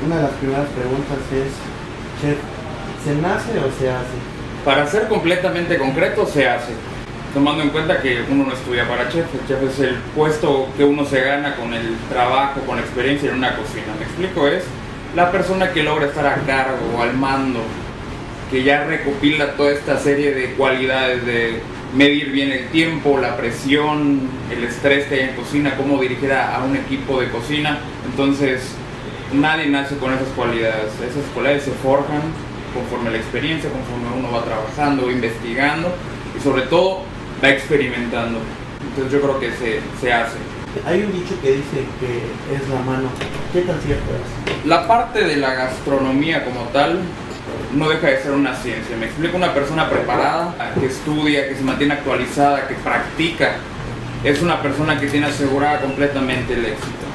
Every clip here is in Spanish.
una de las primeras preguntas es, chef, ¿se nace o se hace? Para ser completamente concreto, se hace. Tomando en cuenta que uno no estudia para chef, el chef es el puesto que uno se gana con el trabajo, con la experiencia en una cocina. ¿Me explico? Es la persona que logra estar a cargo o al mando, que ya recopila toda esta serie de cualidades de medir bien el tiempo, la presión, el estrés que hay en cocina, cómo dirigir a un equipo de cocina. Entonces, nadie nace con esas cualidades. Esas cualidades se forjan conforme la experiencia, conforme uno va trabajando, investigando y sobre todo va experimentando. Entonces yo creo que se hace. Hay un dicho que dice que es la mano. ¿Qué tan cierto es? La parte de la gastronomía como tal no deja de ser una ciencia. Me explico, una persona preparada, que estudia, que se mantiene actualizada, que practica, es una persona que tiene asegurada completamente el éxito.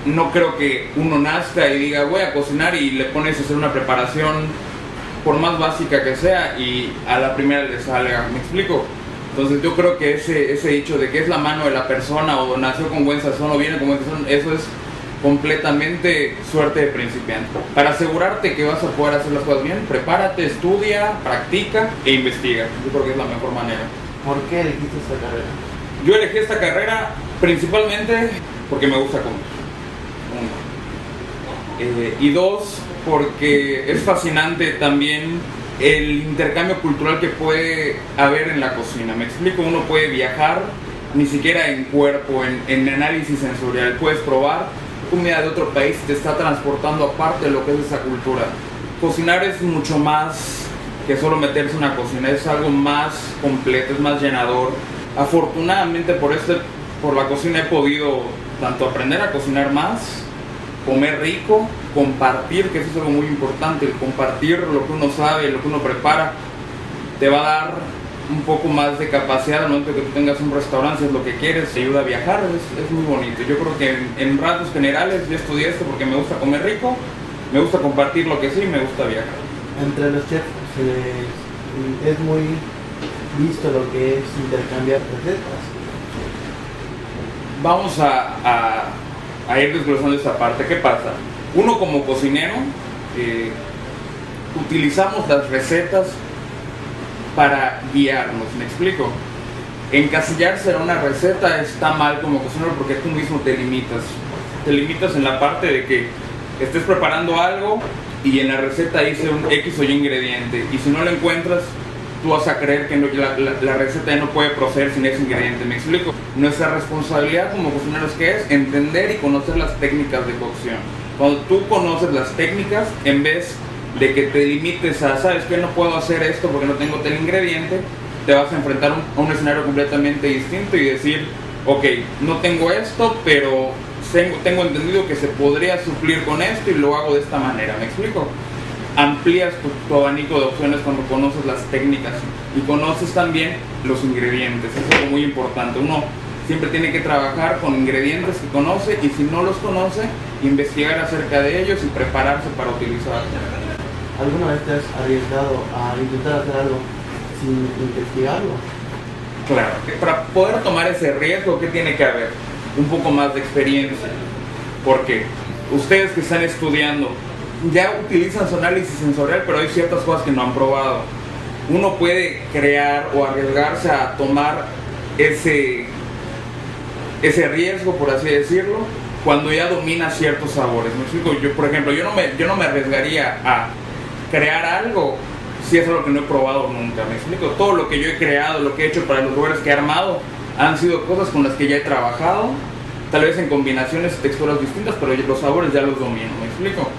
No creo que uno nazca y diga voy a cocinar y le pones a hacer una preparación por más básica que sea y a la primera le salga. ¿Me explico? Entonces yo creo que ese dicho de que es la mano de la persona o nació con buen sazón o viene con buen sazón, eso es completamente suerte de principiante. Para asegurarte que vas a poder hacer las cosas bien, prepárate, estudia, practica e investiga. Yo creo que es la mejor manera. ¿Por qué elegiste esta carrera? Yo elegí esta carrera principalmente porque me gusta comer. Y dos, porque es fascinante también el intercambio cultural que puede haber en la cocina. Me explico, uno puede viajar, ni siquiera en cuerpo, en análisis sensorial. Puedes probar comida de otro país y te está transportando aparte de lo que es esa cultura. Cocinar es mucho más que solo meterse en una cocina, es algo más completo, es más llenador. Afortunadamente por la cocina he podido tanto aprender a cocinar más, comer rico, compartir, que eso es algo muy importante. El compartir lo que uno sabe, lo que uno prepara, te va a dar un poco más de capacidad al momento que tú tengas un restaurante, si es lo que quieres, te ayuda a viajar, es muy bonito. Yo creo que en rasgos generales yo estudié esto porque me gusta comer rico, me gusta compartir lo que sí y me gusta viajar. Entre los chefs es muy visto lo que es intercambiar recetas. Vamos a ir desglosando esta parte. ¿Qué pasa? Uno como cocinero utilizamos las recetas para guiarnos, ¿me explico? Encasillarse en una receta está mal como cocinero porque tú mismo te limitas en la parte de que estés preparando algo y en la receta dice un X o Y ingrediente y si no lo encuentras tú vas a creer que la receta ya no puede proceder sin ese ingrediente. ¿Me explico? Nuestra responsabilidad como cocineros que es entender y conocer las técnicas de cocción. Cuando tú conoces las técnicas, en vez de que te limites a, ¿sabes qué? No puedo hacer esto porque no tengo tal ingrediente, te vas a enfrentar a un escenario completamente distinto y decir, ok, no tengo esto, pero tengo entendido que se podría suplir con esto y lo hago de esta manera. ¿Me explico? Amplías tu abanico de opciones cuando conoces las técnicas y conoces también los ingredientes. Eso es algo muy importante. Uno siempre tiene que trabajar con ingredientes que conoce y si no los conoce, investigar acerca de ellos y prepararse para utilizarlos. ¿Alguna vez te has arriesgado a intentar hacer algo sin investigarlo? Claro, para poder tomar ese riesgo, ¿qué tiene que haber? Un poco más de experiencia. Porque ustedes que están estudiando ya utilizan su análisis sensorial, pero hay ciertas cosas que no han probado. Uno puede crear o arriesgarse a tomar ese riesgo, por así decirlo, cuando ya domina ciertos sabores. ¿Me explico? Yo, por ejemplo, yo no me arriesgaría a crear algo si es algo que no he probado nunca. ¿Me explico? Todo lo que yo he creado, lo que he hecho para los lugares que he armado, han sido cosas con las que ya he trabajado, tal vez en combinaciones y texturas distintas, pero los sabores ya los domino. ¿Me explico?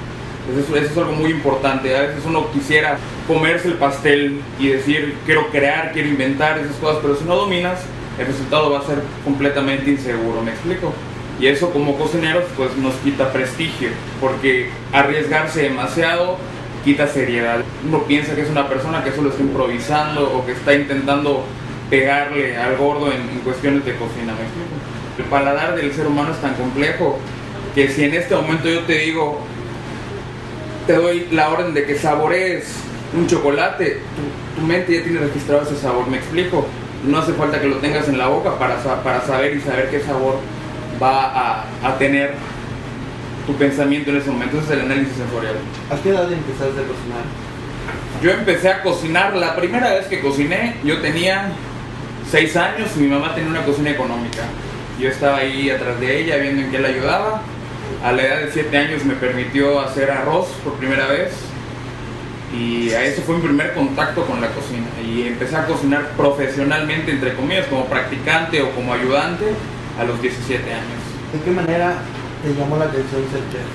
Eso es algo muy importante. A veces uno quisiera comerse el pastel y decir quiero crear, quiero inventar esas cosas, pero si no dominas, el resultado va a ser completamente inseguro. ¿Me explico? Y eso como cocineros pues nos quita prestigio, porque arriesgarse demasiado quita seriedad. Uno piensa que es una persona que solo está improvisando o que está intentando pegarle al gordo en cuestiones de cocina. ¿Me explico? El paladar del ser humano es tan complejo que si en este momento yo te digo, te doy la orden de que saborees un chocolate, tu mente ya tiene registrado ese sabor. ¿Me explico? No hace falta que lo tengas en la boca para saber qué sabor va a tener tu pensamiento en ese momento. Ese es el análisis sensorial. ¿A qué edad empezaste a cocinar? Yo empecé a cocinar, la primera vez que cociné, yo tenía 6 años y mi mamá tenía una cocina económica. Yo estaba ahí atrás de ella viendo en qué le ayudaba. A la edad de 7 años me permitió hacer arroz por primera vez. Y a ese fue mi primer contacto con la cocina. Y empecé a cocinar profesionalmente, entre comillas, como practicante o como ayudante a los 17 años. ¿De qué manera te llamó la atención ser chef?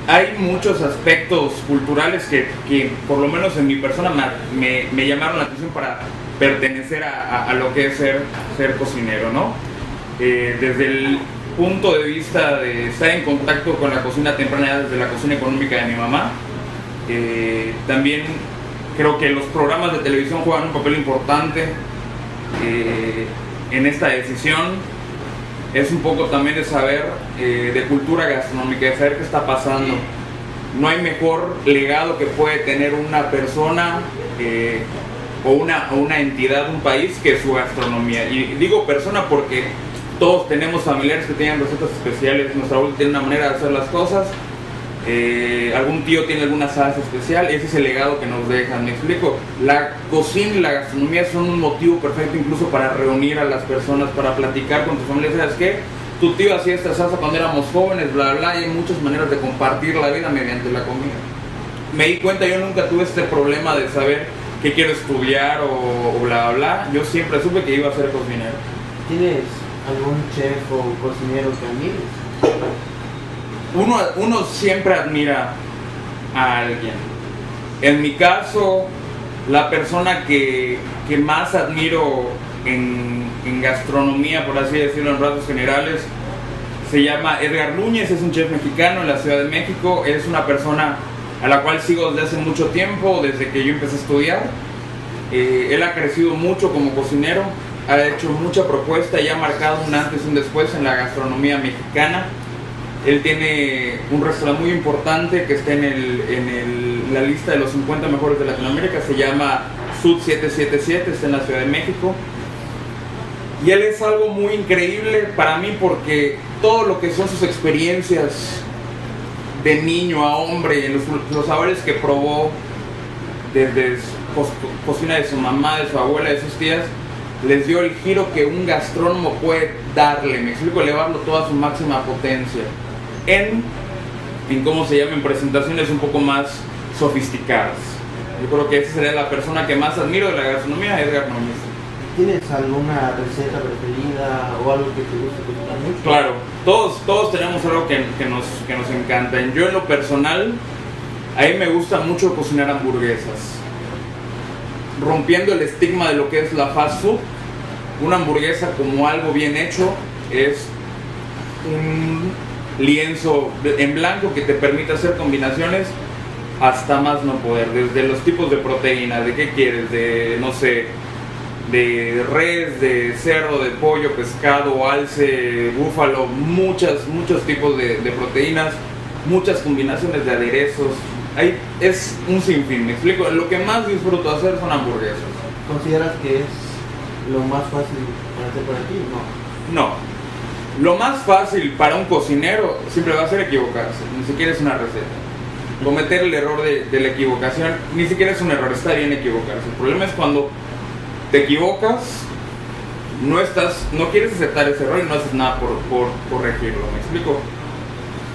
Hay muchos aspectos culturales que por lo menos en mi persona me llamaron la atención para pertenecer a lo que es ser cocinero, ¿no? Desde el punto de vista de estar en contacto con la cocina temprana, desde la cocina económica de mi mamá, también creo que los programas de televisión juegan un papel importante en esta decisión. Es un poco también de saber de cultura gastronómica, de saber qué está pasando. No hay mejor legado que puede tener una persona o una entidad, un país, que su gastronomía. Y digo persona porque todos tenemos familiares que tienen recetas especiales. Nuestra abuela tiene una manera de hacer las cosas. Algún tío tiene alguna salsa especial. Ese es el legado que nos dejan. Me explico. La cocina y la gastronomía son un motivo perfecto incluso para reunir a las personas, para platicar con tu familia. ¿Sabes qué? Tu tío hacía esta salsa cuando éramos jóvenes, bla, bla, y hay muchas maneras de compartir la vida mediante la comida. Me di cuenta, yo nunca tuve este problema de saber qué quiero estudiar o bla, bla. Yo siempre supe que iba a ser cocinero. ¿Tienes algún chef o cocinero que admires? Uno siempre admira a alguien. En mi caso, la persona que más admiro en gastronomía, por así decirlo, en rasgos generales, se llama Edgar Núñez. Es un chef mexicano en la Ciudad de México. Es una persona a la cual sigo desde hace mucho tiempo, desde que yo empecé a estudiar. Él ha crecido mucho como cocinero, ha hecho mucha propuesta y ha marcado un antes y un después en la gastronomía mexicana. Él tiene un restaurante muy importante que está en la lista de los 50 mejores de Latinoamérica. Se llama Sud 777, está en la Ciudad de México. Y él es algo muy increíble para mí porque todo lo que son sus experiencias de niño a hombre, los sabores que probó desde cocina de su mamá, de su abuela, de sus tías, les dio el giro que un gastrónomo puede darle, me explico, elevarlo toda su máxima potencia en cómo se llaman presentaciones un poco más sofisticadas. Yo creo que esa sería la persona que más admiro de la gastronomía, Edgar Núñez. ¿Tienes alguna receta preferida o algo que te guste cocinar mucho? Claro, todos tenemos algo que nos encanta. Yo en lo personal, a mí me gusta mucho cocinar hamburguesas. Rompiendo el estigma de lo que es la fast food, una hamburguesa como algo bien hecho es un lienzo en blanco que te permite hacer combinaciones hasta más no poder, desde los tipos de proteína, de qué quieres, de no sé, de res, de cerdo, de pollo, pescado, alce, búfalo, muchos tipos de proteínas, muchas combinaciones de aderezos. Ahí es un sinfín, me explico. Lo que más disfruto hacer son hamburguesas. ¿Consideras que es lo más fácil para hacer para ti? No. Lo más fácil para un cocinero siempre va a ser equivocarse. Ni siquiera es una receta. Cometer el error de la equivocación, ni siquiera es un error, está bien equivocarse. El problema es cuando te equivocas, no quieres aceptar ese error y no haces nada por corregirlo, ¿me explico?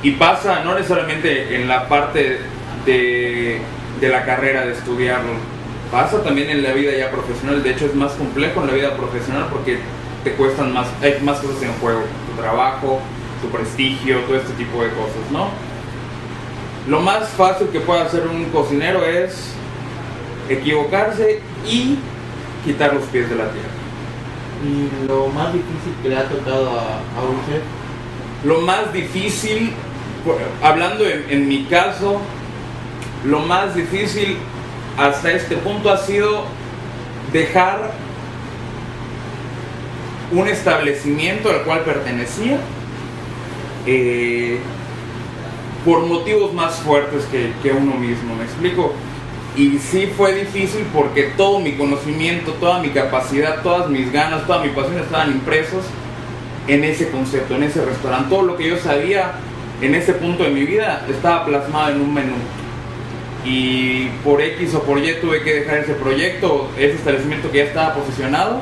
Y pasa no necesariamente en la parte de la carrera, de estudiarlo, pasa también en la vida ya profesional. De hecho es más complejo en la vida profesional porque te cuestan más, hay más cosas en juego, tu trabajo, tu prestigio, todo este tipo de cosas, ¿no? Lo más fácil que puede hacer un cocinero es equivocarse y quitar los pies de la tierra. ¿Y lo más difícil que le ha tocado a un chef? Lo más difícil, hablando en mi caso, lo más difícil hasta este punto ha sido dejar un establecimiento al cual pertenecía por motivos más fuertes que uno mismo, ¿me explico? Y sí fue difícil porque todo mi conocimiento, toda mi capacidad, todas mis ganas, toda mi pasión estaban impresos en ese concepto, en ese restaurante. Todo lo que yo sabía en ese punto de mi vida estaba plasmado en un menú. Y por X o por Y tuve que dejar ese proyecto, ese establecimiento que ya estaba posicionado,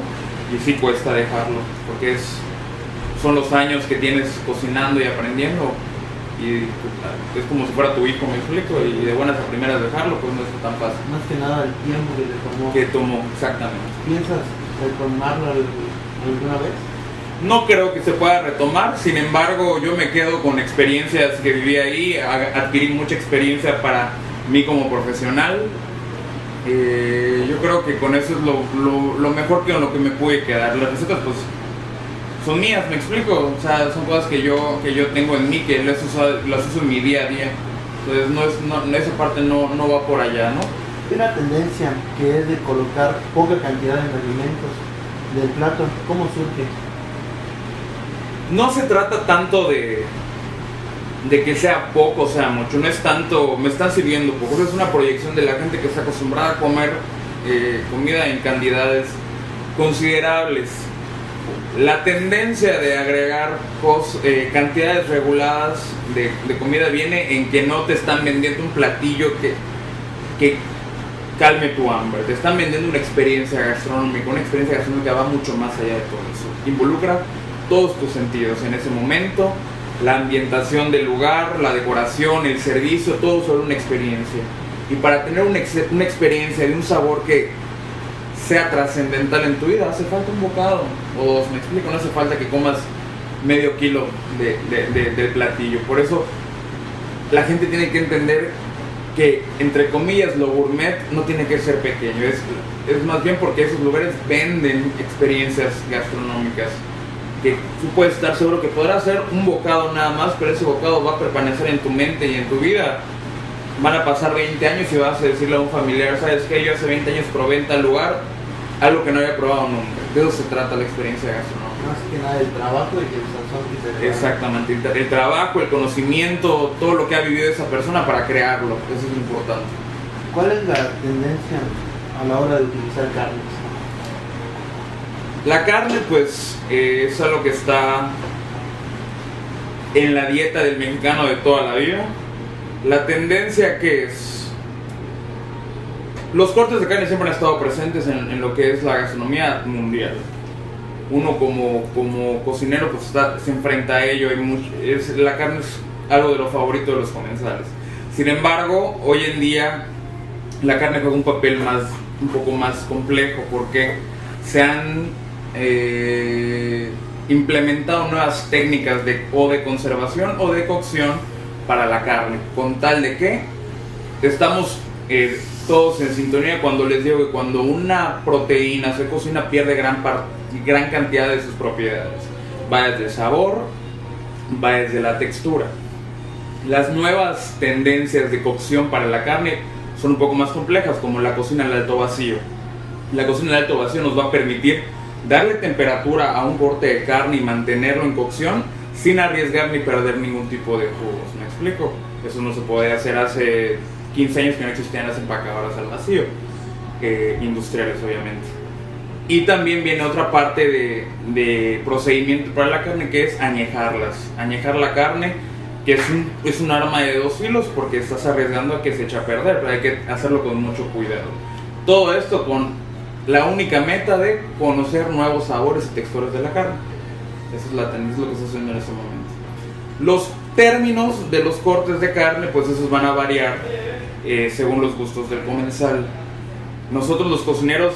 y sí cuesta dejarlo, porque son los años que tienes cocinando y aprendiendo, y es como si fuera tu hijo, me explico, y de buenas a primeras dejarlo, pues no es tan fácil. Más que nada el tiempo que te tomó. Que tomó, exactamente. ¿Piensas retomarlo alguna vez? No creo que se pueda retomar, sin embargo yo me quedo con experiencias que viví ahí, adquirí mucha experiencia para mí como profesional. Yo creo que con eso es lo mejor que con lo que me pude quedar. Las recetas pues son mías, me explico, o sea, son cosas que yo tengo en mí, que las uso en mi día a día. Entonces esa parte no va por allá, ¿no? Hay una tendencia que es de colocar poca cantidad de alimentos del plato. ¿Cómo surge? No se trata tanto de que sea poco o sea mucho, no es tanto, me están sirviendo poco, es una proyección de la gente que está acostumbrada a comer comida en cantidades considerables. La tendencia de agregar cantidades reguladas de comida viene en que no te están vendiendo un platillo que calme tu hambre, te están vendiendo una experiencia gastronómica que va mucho más allá de todo eso, involucra todos tus sentidos en ese momento, la ambientación del lugar, la decoración, el servicio, todo sobre una experiencia. Y para tener una experiencia de un sabor que sea trascendental en tu vida, hace falta un bocado o dos, me explico, no hace falta que comas medio kilo del platillo. Por eso la gente tiene que entender que, entre comillas, lo gourmet no tiene que ser pequeño, es más bien porque esos lugares venden experiencias gastronómicas que tú puedes estar seguro que podrás hacer un bocado nada más, pero ese bocado va a permanecer en tu mente y en tu vida. Van a pasar 20 años y vas a decirle a un familiar, ¿sabes qué? Yo hace 20 años probé en tal lugar algo que no había probado nunca. De eso se trata la experiencia gastronómica. Más que nada el trabajo y el sazón que se le da. Exactamente, el trabajo, el conocimiento, todo lo que ha vivido esa persona para crearlo, eso es importante. ¿Cuál es la tendencia a la hora de utilizar carnes? La carne pues es algo que está en la dieta del mexicano de toda la vida. La tendencia que es, los cortes de carne siempre han estado presentes en lo que es la gastronomía mundial. Uno como cocinero pues se enfrenta a ello, la carne es algo de lo favorito de los comensales. Sin embargo, hoy en día la carne juega un papel un poco más complejo, porque se han implementado nuevas técnicas de conservación o de cocción para la carne, con tal de que estamos todos en sintonía cuando les digo que cuando una proteína se cocina pierde gran cantidad de sus propiedades, va desde el sabor, va desde la textura. Las nuevas tendencias de cocción para la carne son un poco más complejas, como la cocina al alto vacío. La cocina al alto vacío nos va a permitir darle temperatura a un corte de carne y mantenerlo en cocción sin arriesgar ni perder ningún tipo de jugos. ¿Me explico? Eso no se podía hacer hace 15 años que no existían las empacadoras al vacío, industriales obviamente. Y también viene otra parte de procedimiento para la carne, que es añejarlas. Añejar la carne, que es un arma de dos filos, porque estás arriesgando a que se eche a perder, pero hay que hacerlo con mucho cuidado. Todo esto con la única meta de conocer nuevos sabores y texturas de la carne. Esa es la tendencia, es lo que está sucediendo en este momento. Los términos de los cortes de carne, pues esos van a variar según los gustos del comensal. Nosotros los cocineros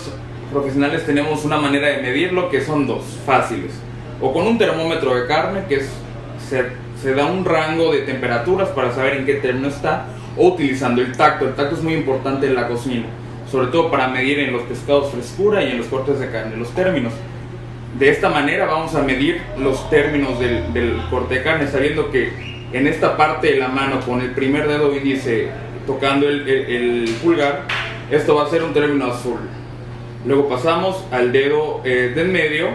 profesionales tenemos una manera de medirlo, que son dos, fáciles. O con un termómetro de carne, que se da un rango de temperaturas para saber en qué término está, o utilizando el tacto. El tacto es muy importante en la cocina, sobre todo para medir en los pescados frescura y en los cortes de carne los términos. De esta manera vamos a medir los términos del corte de carne, sabiendo que en esta parte de la mano, con el primer dedo índice tocando el pulgar, esto va a ser un término azul. Luego pasamos al dedo de en medio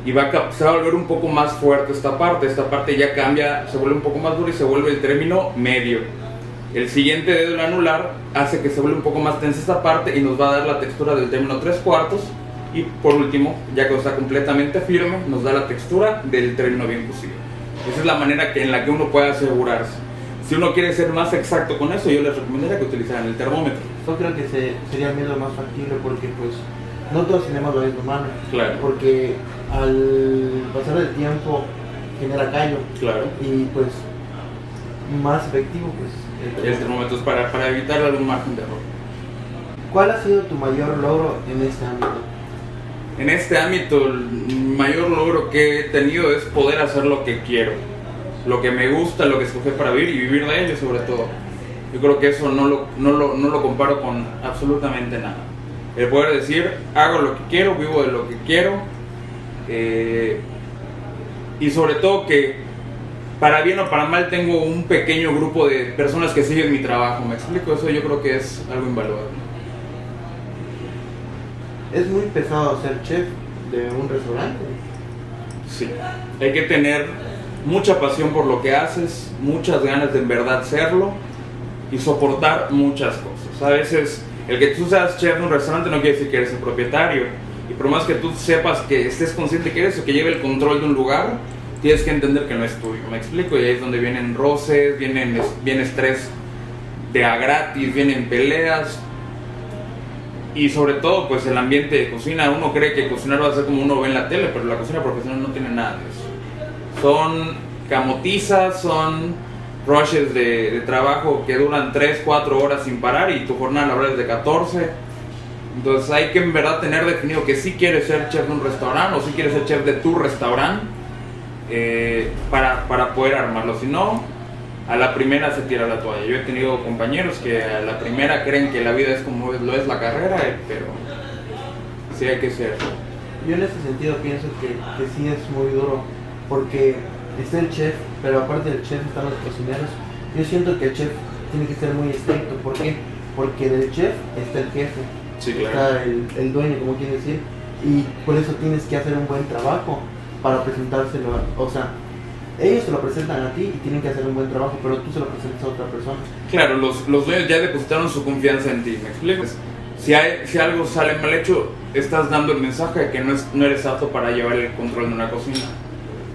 y se va a volver un poco más fuerte esta parte ya cambia, se vuelve un poco más dura y se vuelve el término medio. El siguiente dedo, el anular, hace que se vuelva un poco más tensa esta parte y nos va a dar la textura del término 3/4. Y por último, ya que está completamente firme, nos da la textura del término bien cocido. Esa es la manera en la que uno puede asegurarse. Si uno quiere ser más exacto con eso, yo les recomendaría que utilizaran el termómetro. Yo creo que sería el método más factible porque pues no todos tenemos la misma mano. Claro. Porque al pasar el tiempo genera callo. Claro. Y pues más efectivo pues El termómetro es para evitar algún margen de error. ¿Cuál ha sido tu mayor logro en este ámbito? En este ámbito, el mayor logro que he tenido es poder hacer lo que quiero, lo que me gusta, lo que escogí para vivir y vivir de ello sobre todo. Yo creo que eso no lo comparo con absolutamente nada. El poder decir, hago lo que quiero, vivo de lo que quiero, y sobre todo que para bien o para mal tengo un pequeño grupo de personas que siguen mi trabajo. ¿Me explico? Eso yo creo que es algo invaluable. ¿Es muy pesado ser chef de un restaurante? Sí, hay que tener mucha pasión por lo que haces, muchas ganas de en verdad serlo y soportar muchas cosas. A veces el que tú seas chef de un restaurante no quiere decir que eres el propietario, y por más que tú sepas, que estés consciente que eres o que lleve el control de un lugar, tienes que entender que no es tuyo. ¿Me explico? Y ahí es donde vienen roces, viene estrés de a gratis, vienen peleas. Y sobre todo, pues el ambiente de cocina, uno cree que cocinar va a ser como uno ve en la tele, pero la cocina profesional no tiene nada de eso. Son camotizas, son rushes de trabajo que duran 3, 4 horas sin parar y tu jornada laboral es de 14. Entonces hay que en verdad tener definido que sí quieres ser chef de un restaurante o sí quieres ser chef de tu restaurante, para poder armarlo. Si no, a la primera se tira la toalla. Yo he tenido compañeros que a la primera creen que la vida es como lo es la carrera, pero sí hay que ser. Yo en ese sentido pienso que sí es muy duro, porque está el chef, pero aparte del chef están los cocineros. Yo siento que el chef tiene que ser muy estricto. ¿Por qué? Porque del chef está el jefe, Sí, claro. está el dueño, como quiere decir, y por eso tienes que hacer un buen trabajo para presentárselo, o sea, ellos se lo presentan a ti y tienen que hacer un buen trabajo, pero tú se lo presentas a otra persona. Claro, los dueños ya depositaron su confianza en ti, ¿me explico? Si algo sale mal hecho, estás dando el mensaje de que no eres apto para llevar el control de una cocina.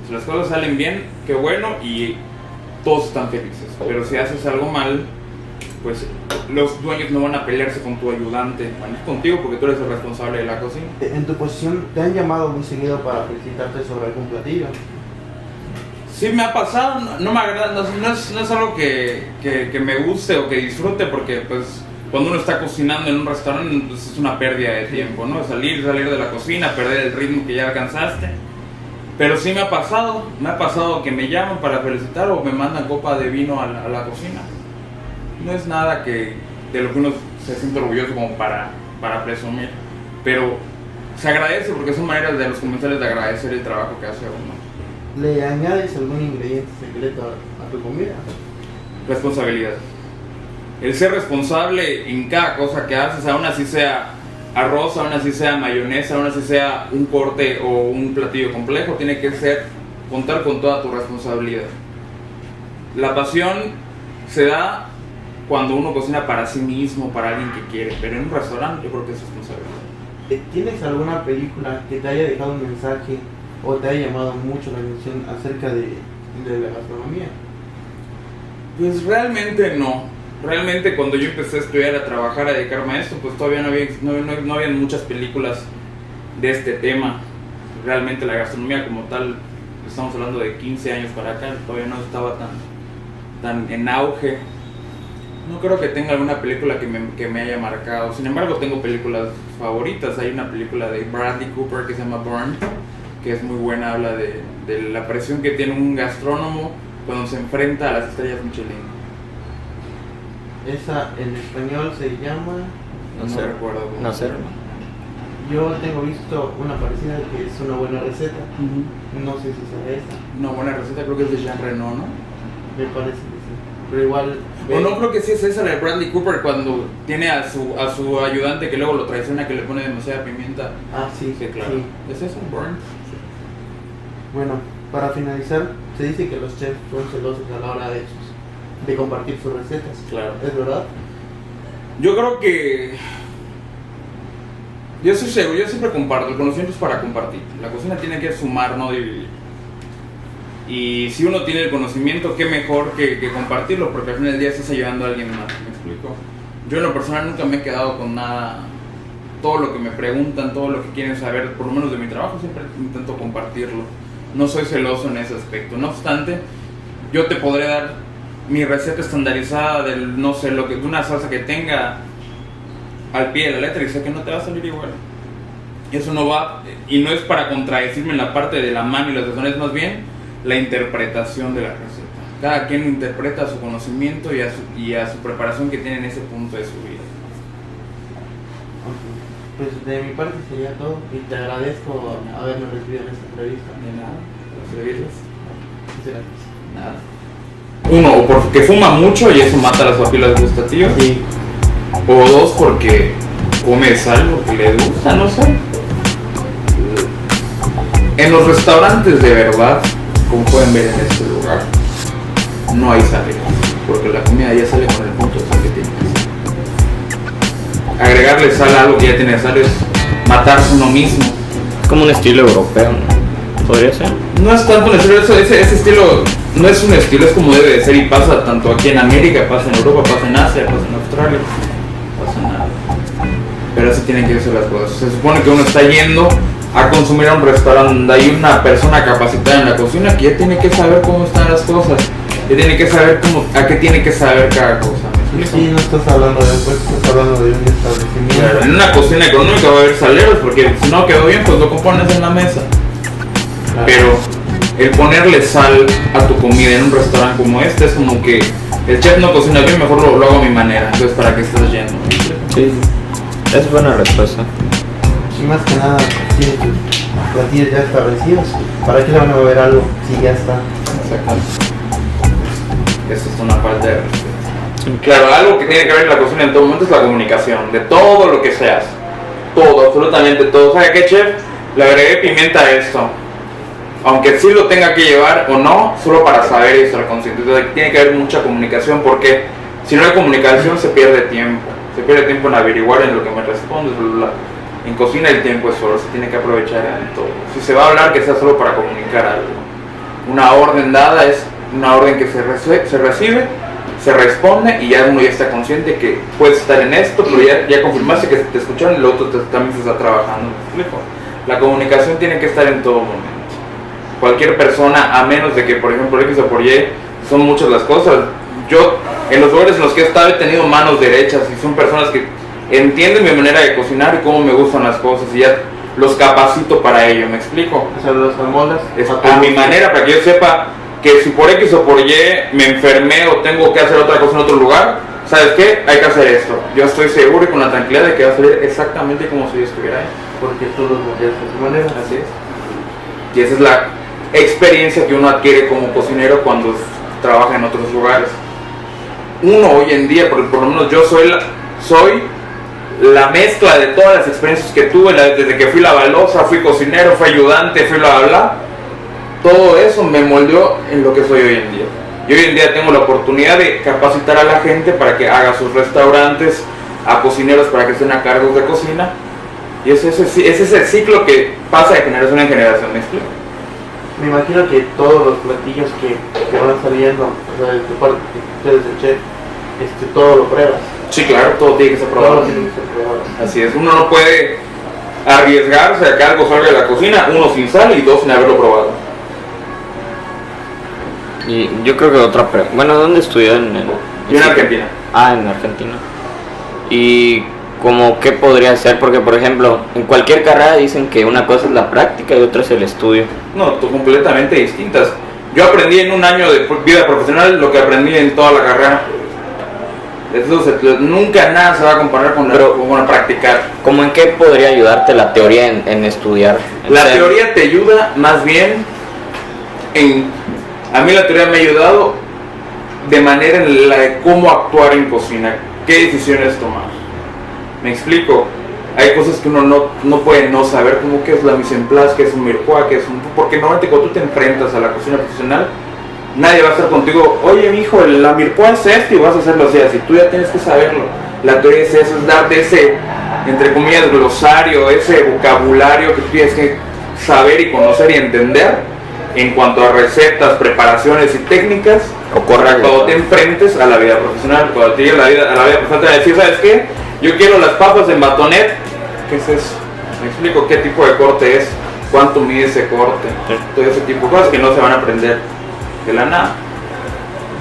Si las cosas salen bien, qué bueno, y todos están felices. Pero si haces algo mal, pues los dueños no van a pelearse con tu ayudante, van a ir contigo porque tú eres el responsable de la cocina. En tu posición, ¿te han llamado muy seguido para felicitarte sobre algún platillo? Sí me ha pasado, no me agrada, no es algo que me guste o que disfrute, porque pues cuando uno está cocinando en un restaurante pues, es una pérdida de tiempo, ¿no? Salir de la cocina, perder el ritmo que ya alcanzaste. Pero sí me ha pasado que me llaman para felicitar o me mandan copa de vino a la cocina. No es nada de lo que uno se siente orgulloso como para presumir, pero se agradece porque son maneras de los comensales de agradecer el trabajo que hace uno. ¿Le añades algún ingrediente secreto a tu comida? Responsabilidad. El ser responsable en cada cosa que haces, aún así sea arroz, aún así sea mayonesa, aún así sea un corte o un platillo complejo, tiene que contar con toda tu responsabilidad. La pasión se da cuando uno cocina para sí mismo, para alguien que quiere, pero en un restaurante yo creo que es responsabilidad. ¿Tienes alguna película que te haya dejado un mensaje o te haya llamado mucho la atención acerca de la gastronomía? Pues realmente no. Realmente cuando yo empecé a estudiar, a trabajar, a dedicarme a esto, pues todavía no había muchas películas de este tema. Realmente la gastronomía como tal, estamos hablando de 15 años para acá, todavía no estaba tan en auge. No creo que tenga alguna película que me haya marcado. Sin embargo, tengo películas favoritas. Hay una película de Bradley Cooper que se llama Burn, que es muy buena. Habla de la presión que tiene un gastrónomo cuando se enfrenta a las estrellas Michelin. Esa en español se llama... No recuerdo. No sé. Yo tengo visto una parecida que es Una buena receta. No sé si será esta. Una buena receta, creo que es de Jean Reno, ¿no? Me parece que sí. Pero igual... O no, creo que sí es esa la de Bradley Cooper, cuando tiene a su ayudante que luego lo traiciona, que le pone demasiada pimienta. Ah, sí, Sí, claro. sí. ¿Es eso? Burn. Bueno, para finalizar, se dice que los chefs son celosos a la hora de compartir sus recetas. Claro. ¿Es verdad? Yo creo que... Yo soy seguro, yo siempre comparto, el conocimiento es para compartir. La cocina tiene que sumar, no dividir. Y si uno tiene el conocimiento, qué mejor que compartirlo, porque al final del día estás ayudando a alguien más, ¿me explico? Yo en lo personal nunca me he quedado con nada. Todo lo que me preguntan, todo lo que quieren saber, por lo menos de mi trabajo, siempre intento compartirlo. No soy celoso en ese aspecto. No obstante, yo te podré dar mi receta estandarizada del, no sé, de una salsa que tenga al pie de la letra y sé que no te va a salir igual. Eso no va, y no es para contradecirme en la parte de la mano y la sazón, es más bien la interpretación de la receta. Cada quien interpreta a su conocimiento y a su preparación que tiene en ese punto de su vida. Pues de mi parte sería todo y te agradezco haberme recibido en esta entrevista. De nada, para servirles. Gracias. Nada. Uno, o porque fuma mucho y eso mata las papilas gustativas. Sí. O dos, porque come sal, porque le gusta, no sé. En los restaurantes de verdad, como pueden ver en este lugar, no hay sal, porque la comida ya sale con el punto de sal que tiene que ser. Agregarle sal a algo que ya tiene sal es matarse uno mismo. Es como un estilo europeo, ¿no? ¿Podría ser? No es tanto un estilo, ese estilo no es un estilo, es como debe de ser y pasa tanto aquí en América, pasa en Europa, pasa en Asia, pasa en Australia, pasa en nada. Pero así tienen que ser las cosas. Se supone que uno está yendo a consumir a un restaurante donde hay una persona capacitada en la cocina que ya tiene que saber cómo están las cosas, ya tiene que saber a qué tiene que saber cada cosa. Sí, no estás hablando de después, estás hablando de un establecimiento. Claro, en una cocina económica va a haber saleros porque si no quedó bien pues lo compones en la mesa. Claro. Pero el ponerle sal a tu comida en un restaurante como este es como que el chef no cocina bien, mejor lo hago a mi manera. Entonces, ¿para qué estás yendo? Sí, es buena respuesta. Y más que nada, tiene tus platillos ya establecidos. ¿Para qué le van a beber algo si ya está? Exactamente. Eso es una falta de respeto. Claro, algo que tiene que ver en la cocina en todo momento es la comunicación, de todo lo que seas. Todo, absolutamente todo. ¿Sabe qué, chef? Le agregué pimienta a esto. Aunque sí lo tenga que llevar o no, solo para saber y estar consciente. Entonces tiene que haber mucha comunicación porque si no hay comunicación se pierde tiempo. Se pierde tiempo en averiguar en lo que me respondes. En cocina el tiempo es oro, se tiene que aprovechar en todo. Si se va a hablar, que sea solo para comunicar algo. Una orden dada es una orden que se recibe, se responde y ya uno ya está consciente que puedes estar en esto, pero ya confirmaste que te escucharon y lo otro también se está trabajando. ¿Me explico? La comunicación tiene que estar en todo momento. Cualquier persona, a menos de que, por ejemplo, X o por Y, son muchas las cosas. Yo, en los lugares en los que he estado, he tenido manos derechas y son personas que entienden mi manera de cocinar y cómo me gustan las cosas y ya los capacito para ello, ¿me explico? O sea, los almohadas. A mi manera, para que yo sepa que si por X o por Y me enfermé o tengo que hacer otra cosa en otro lugar, ¿sabes qué? Hay que hacer esto. Yo estoy seguro y con la tranquilidad de que va a salir exactamente como si yo estuviera ahí. Porque tú los moldeas de tu manera. Así es. Y esa es la experiencia que uno adquiere como cocinero cuando trabaja en otros lugares. Uno hoy en día, por lo menos yo soy la mezcla de todas las experiencias que tuve, desde que fui lavalosa, fui cocinero, fui ayudante, fui bla bla bla. Todo eso me moldeó en lo que soy hoy en día. Y hoy en día tengo la oportunidad de capacitar a la gente para que haga sus restaurantes, a cocineros para que estén a cargo de cocina. Y es ese ciclo que pasa de generación en generación, ¿me explico? Me imagino que todos los platillos que van saliendo, o sea, de tu parte, que tú eres el chef, todo lo pruebas. Sí, claro, todo tiene que ser Todo probado. tiene que ser probado. Así es, uno no puede arriesgarse a que algo salga de la cocina, uno sin sal y dos sin haberlo probado. Y yo creo que otra bueno, ¿dónde estudió? Yo en Argentina. Ah, en Argentina. Y como qué podría ser, porque por ejemplo, en cualquier carrera dicen que una cosa es la práctica y otra es el estudio. No, completamente distintas. Yo aprendí en un año de vida profesional lo que aprendí en toda la carrera. Entonces, nunca nada se va a comparar con practicar. ¿Cómo en qué podría ayudarte la teoría en estudiar? La teoría te ayuda más bien a mí la teoría me ha ayudado de manera en la de cómo actuar en cocina, qué decisiones tomar. Me explico, hay cosas que uno no puede no saber, como qué es la mise en place, qué es un mirepoix, porque normalmente cuando tú te enfrentas a la cocina profesional, nadie va a estar contigo, oye mijo, la mirepoix es esto y vas a hacerlo así, tú ya tienes que saberlo. La teoría es eso, es darte ese, entre comillas, glosario, ese vocabulario que tú tienes que saber y conocer y entender en cuanto a recetas, preparaciones y técnicas, Ocurre cuando te enfrentes a la vida profesional. Cuando te llegue a la vida profesional, te van a decir, ¿sabes qué? Yo quiero las papas en batonet. ¿Qué es eso? Me explico qué tipo de corte es, cuánto mide ese corte, todo ese tipo de cosas que no se van a aprender de la nada.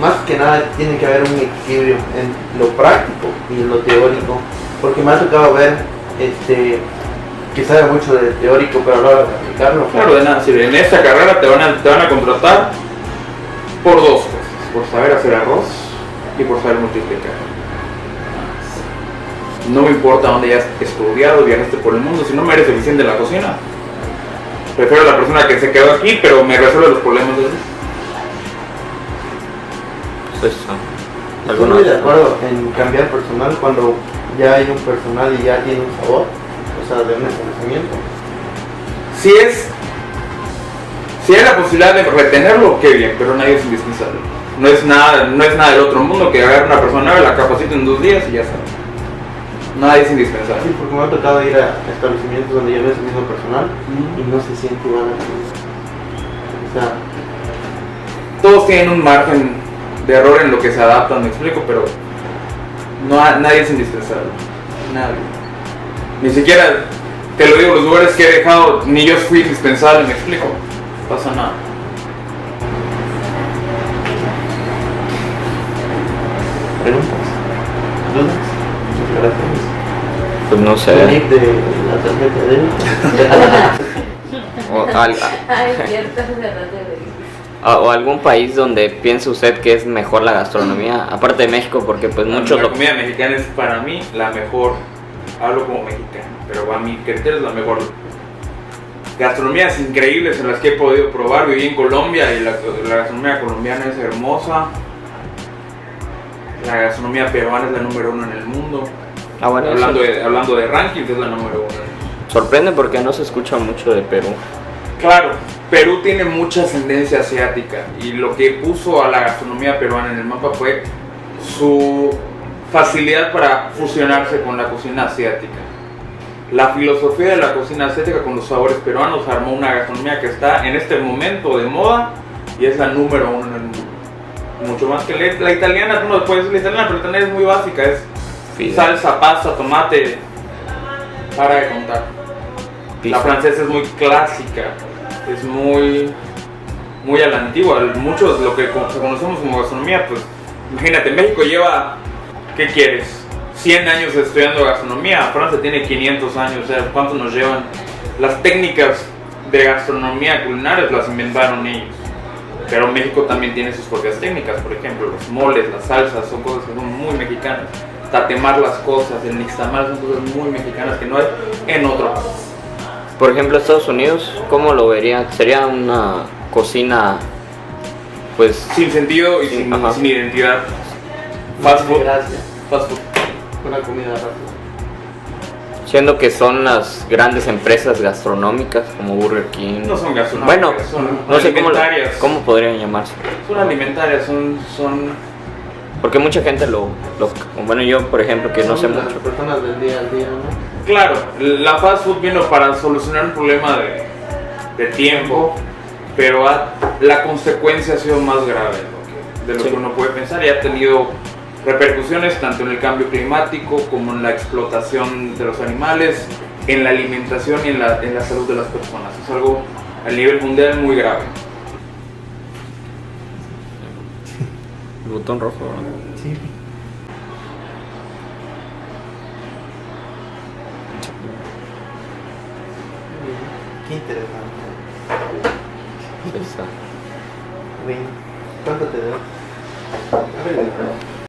Más que nada tiene que haber un equilibrio en lo práctico y en lo teórico, porque me ha tocado ver que sabe mucho de teórico, pero a la hora de aplicarlo. Claro, de nada, si en esta carrera te van a contratar por dos cosas, por saber hacer arroz y por saber multiplicar. No me importa dónde hayas estudiado, viajaste por el mundo, si no me eres eficiente en la cocina. Prefiero a la persona que se quedó aquí, pero me resuelve los problemas de él. Pues, Estoy muy de acuerdo en cambiar personal cuando ya hay un personal y ya tiene un sabor, o sea, de un conocimiento. Si hay la posibilidad de retenerlo, qué bien, pero nadie es indispensable. No es nada del otro mundo que agarre una persona, la capacite en 2 días y ya está. Nadie es indispensable. Sí, porque me ha tocado ir a establecimientos donde yo veo ese mismo personal y no se siente igual a mí. O sea, Todos tienen un margen de error en lo que se adaptan, me explico, pero nadie es indispensable. Nadie. Ni siquiera, te lo digo, los lugares que he dejado, ni yo fui indispensable, me explico. No pasa nada. preguntas, dudas, sugerencias. pues no El sé. nick de la tarjeta de él. O, Ay, cierto, hace rato de o algún país donde piense usted que es mejor la gastronomía, aparte de México, porque pues muchos La lo... comida mexicana es para mí la mejor. Hablo como mexicano, pero a mi criterio es la mejor. Gastronomías increíbles en las que he podido probar. Viví en Colombia y la gastronomía colombiana es hermosa. La gastronomía peruana es la número 1 en el mundo. Ah, bueno, Hablando de rankings, es la número 1. sorprende porque no se escucha mucho de Perú. Claro, Perú tiene mucha ascendencia asiática y lo que puso a la gastronomía peruana en el mapa fue su facilidad para fusionarse con la cocina asiática. La filosofía de la cocina asiática con los sabores peruanos armó una gastronomía que está en este momento de moda y es la número 1 en el mundo. Mucho más que la italiana, tú no puedes decir la italiana, pero la italiana es muy básica, es Fidel. salsa, pasta, tomate, para de contar. La francesa es muy clásica, es muy a la antigua. Muchos de lo que conocemos como gastronomía, pues imagínate, México lleva, ¿qué quieres? 100 años estudiando gastronomía, Francia tiene 500 años, o sea, ¿cuánto nos llevan? Las técnicas de gastronomía culinarias las inventaron ellos, pero México también tiene sus propias técnicas, por ejemplo, los moles, las salsas, son cosas que son muy mexicanas. Tatemar las cosas, el nixtamal son cosas muy mexicanas que no hay en otro país. Por ejemplo, Estados Unidos, ¿cómo lo vería? ¿Sería una cocina, pues, Sin sentido y sin identidad. Fast food. Gracias. Fast food. Una comida rápida. siendo que son las grandes empresas gastronómicas como Burger King? No son gastronómicas, Bueno, son no sé alimentarias. cómo podrían llamarse. Son alimentarias, son Porque mucha gente bueno, yo por ejemplo que no sé Son las mucho. personas del día al día, ¿no? Claro, la fast food vino para solucionar un problema de tiempo, pero la consecuencia ha sido más grave de lo que uno puede pensar y ha tenido repercusiones tanto en el cambio climático como en la explotación de los animales, en la alimentación y en la salud de las personas. Es algo a nivel mundial muy grave. El botón rojo, ¿no? Sí. Qué interesante. Ahí está. Bien. ¿Cuánto te doy?